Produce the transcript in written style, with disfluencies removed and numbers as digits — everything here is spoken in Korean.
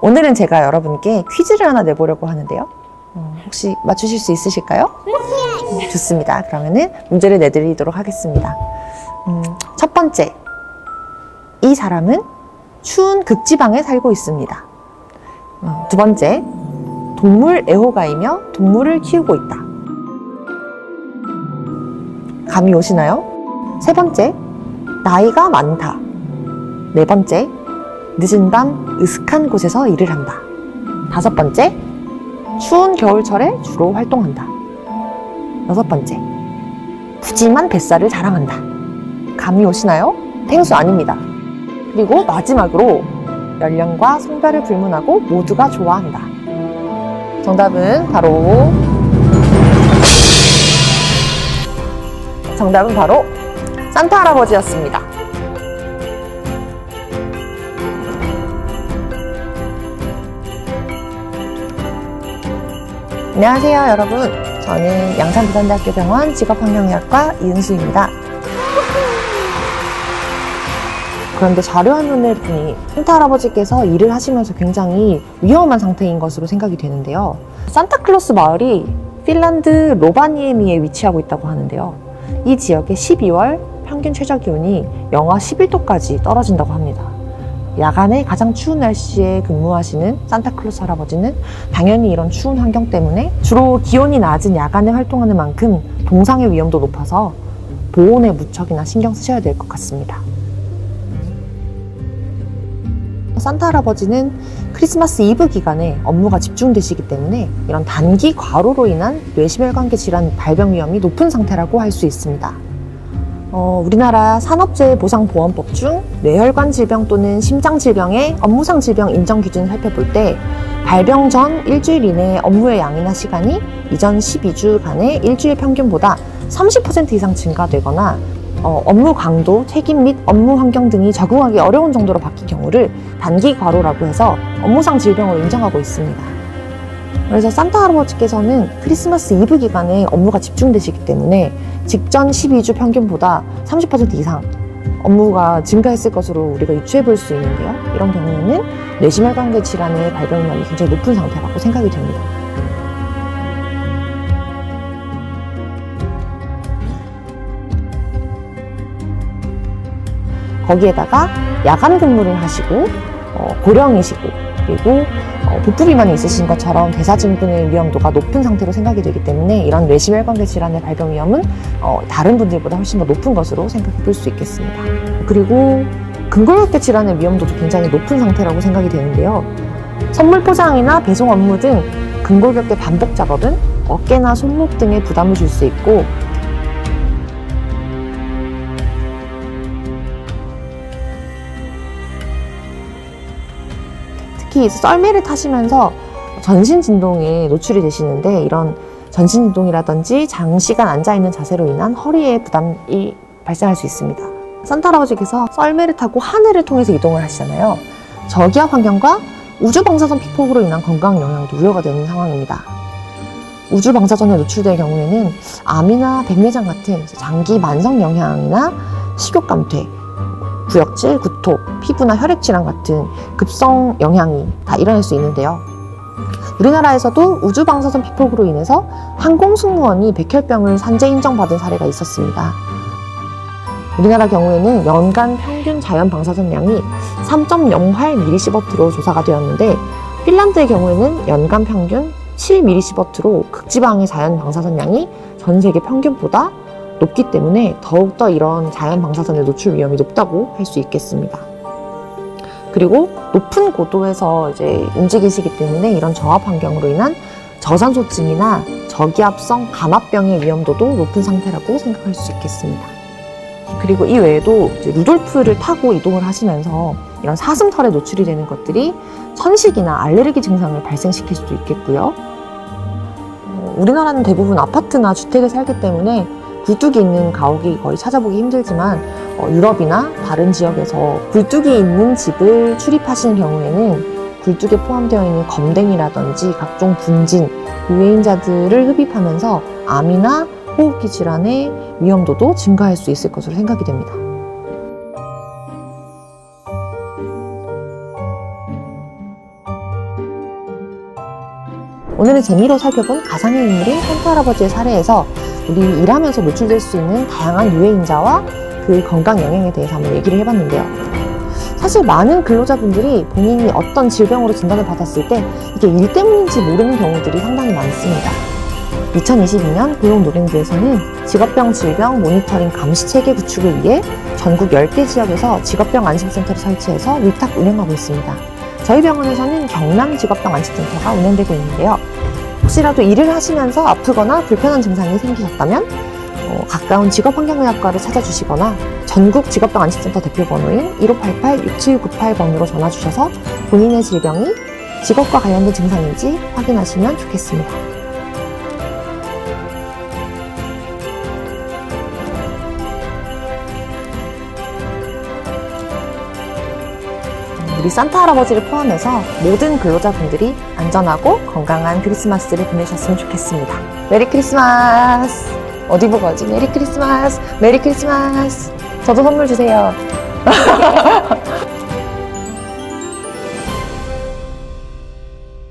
오늘은 제가 여러분께 퀴즈를 하나 내보려고 하는데요. 혹시 맞추실 수 있으실까요? 네, 좋습니다. 그러면은 문제를 내드리도록 하겠습니다. 첫 번째, 이 사람은 추운 극지방에 살고 있습니다. 두 번째, 동물 애호가이며 동물을 키우고 있다. 감이 오시나요? 세 번째, 나이가 많다. 네 번째, 늦은 밤 으슥한 곳에서 일을 한다. 다섯 번째, 추운 겨울철에 주로 활동한다. 여섯 번째, 푸짐한 뱃살을 자랑한다. 감이 오시나요? 탱수 아닙니다. 그리고 마지막으로 연령과 성별을 불문하고 모두가 좋아한다. 정답은 바로 산타 할아버지였습니다. 안녕하세요 여러분, 저는 양산부산대학교 병원 직업환경의학과 이은수입니다. 그런데 자료화면을 보니 산타 할아버지께서 일을 하시면서 굉장히 위험한 상태인 것으로 생각이 되는데요. 산타클로스 마을이 핀란드 로바니에미에 위치하고 있다고 하는데요. 이 지역의 12월 평균 최저기온이 영하 11도까지 떨어진다고 합니다. 야간에 가장 추운 날씨에 근무하시는 산타클로스 할아버지는 당연히 이런 추운 환경 때문에 주로 기온이 낮은 야간에 활동하는 만큼 동상의 위험도 높아서 보온에 무척이나 신경 쓰셔야 될 것 같습니다. 산타 할아버지는 크리스마스 이브 기간에 업무가 집중되시기 때문에 이런 단기 과로로 인한 뇌심혈관계 질환 발병 위험이 높은 상태라고 할 수 있습니다. 우리나라 산업재해보상보험법 중 뇌혈관 질병 또는 심장질병의 업무상 질병 인정 기준을 살펴볼 때 발병 전 일주일 이내의 업무의 양이나 시간이 이전 12주간의 일주일 평균보다 30% 이상 증가되거나 업무 강도, 책임 및 업무 환경 등이 적응하기 어려운 정도로 바뀐 경우를 단기 과로라고 해서 업무상 질병으로 인정하고 있습니다. 그래서 산타 할아버지께서는 크리스마스 이브 기간에 업무가 집중되시기 때문에 직전 12주 평균보다 30% 이상 업무가 증가했을 것으로 우리가 유추해 볼 수 있는데요. 이런 경우에는 뇌심혈관계 질환의 발병 위험이 굉장히 높은 상태라고 생각이 됩니다. 거기에다가 야간 근무를 하시고 고령이시고 그리고 복부 비만이 있으신 것처럼 대사증후군의 위험도가 높은 상태로 생각이 되기 때문에 이런 뇌심혈관계 질환의 발병 위험은 다른 분들보다 훨씬 더 높은 것으로 생각해 볼 수 있겠습니다. 그리고 근골격계 질환의 위험도도 굉장히 높은 상태라고 생각이 되는데요. 선물 포장이나 배송 업무 등 근골격계 반복 작업은 어깨나 손목 등에 부담을 줄 수 있고 특히 썰매를 타시면서 전신 진동에 노출이 되시는데 이런 전신 진동이라든지 장시간 앉아있는 자세로 인한 허리에 부담이 발생할 수 있습니다. 산타 할아버지께서 썰매를 타고 하늘을 통해서 이동을 하시잖아요. 저기압 환경과 우주 방사선 피폭으로 인한 건강 영향도 우려가 되는 상황입니다. 우주 방사선에 노출될 경우에는 암이나 백내장 같은 장기 만성 영향이나 식욕 감퇴, 구역질, 구토, 피부나 혈액 질환 같은 급성 영향이 다 일어날 수 있는데요. 우리나라에서도 우주 방사선 피폭으로 인해서 항공 승무원이 백혈병을 산재 인정받은 사례가 있었습니다. 우리나라 경우에는 연간 평균 자연 방사선량이 3.08mSv로 조사가 되었는데 핀란드의 경우에는 연간 평균 7mSv로 극지방의 자연 방사선량이 전 세계 평균보다 높기 때문에 더욱더 이런 자연 방사선의 노출 위험이 높다고 할 수 있겠습니다. 그리고 높은 고도에서 이제 움직이시기 때문에 이런 저압 환경으로 인한 저산소증이나 저기압성 감압병의 위험도도 높은 상태라고 생각할 수 있겠습니다. 그리고 이 외에도 이제 루돌프를 타고 이동을 하시면서 이런 사슴털에 노출이 되는 것들이 천식이나 알레르기 증상을 발생시킬 수도 있겠고요. 우리나라는 대부분 아파트나 주택에 살기 때문에 굴뚝이 있는 가옥이 거의 찾아보기 힘들지만 유럽이나 다른 지역에서 굴뚝이 있는 집을 출입하시는 경우에는 굴뚝에 포함되어 있는 검댕이라든지 각종 분진, 유해인자들을 흡입하면서 암이나 호흡기 질환의 위험도도 증가할 수 있을 것으로 생각이 됩니다. 오늘은 재미로 살펴본 가상의 인물인 산타 할아버지의 사례에서 우리 일하면서 노출될 수 있는 다양한 유해인자와 그 건강 영향에 대해서 한번 얘기를 해봤는데요. 사실 많은 근로자분들이 본인이 어떤 질병으로 진단을 받았을 때 이게 일 때문인지 모르는 경우들이 상당히 많습니다. 2022년 고용노동부에서는 직업병 질병 모니터링 감시 체계 구축을 위해 전국 10개 지역에서 직업병 안심센터를 설치해서 위탁 운영하고 있습니다. 저희 병원에서는 경남 직업병 안심센터가 운영되고 있는데요. 혹시라도 일을 하시면서 아프거나 불편한 증상이 생기셨다면 가까운 직업환경의학과를 찾아주시거나 전국 직업병 안심센터 대표번호인 1588-6798번으로 전화주셔서 본인의 질병이 직업과 관련된 증상인지 확인하시면 좋겠습니다. 우리 산타 할아버지를 포함해서 모든 근로자분들이 안전하고 건강한 크리스마스를 보내셨으면 좋겠습니다. 메리 크리스마스! 어디 보고 하지? 메리 크리스마스! 메리 크리스마스! 저도 선물 주세요.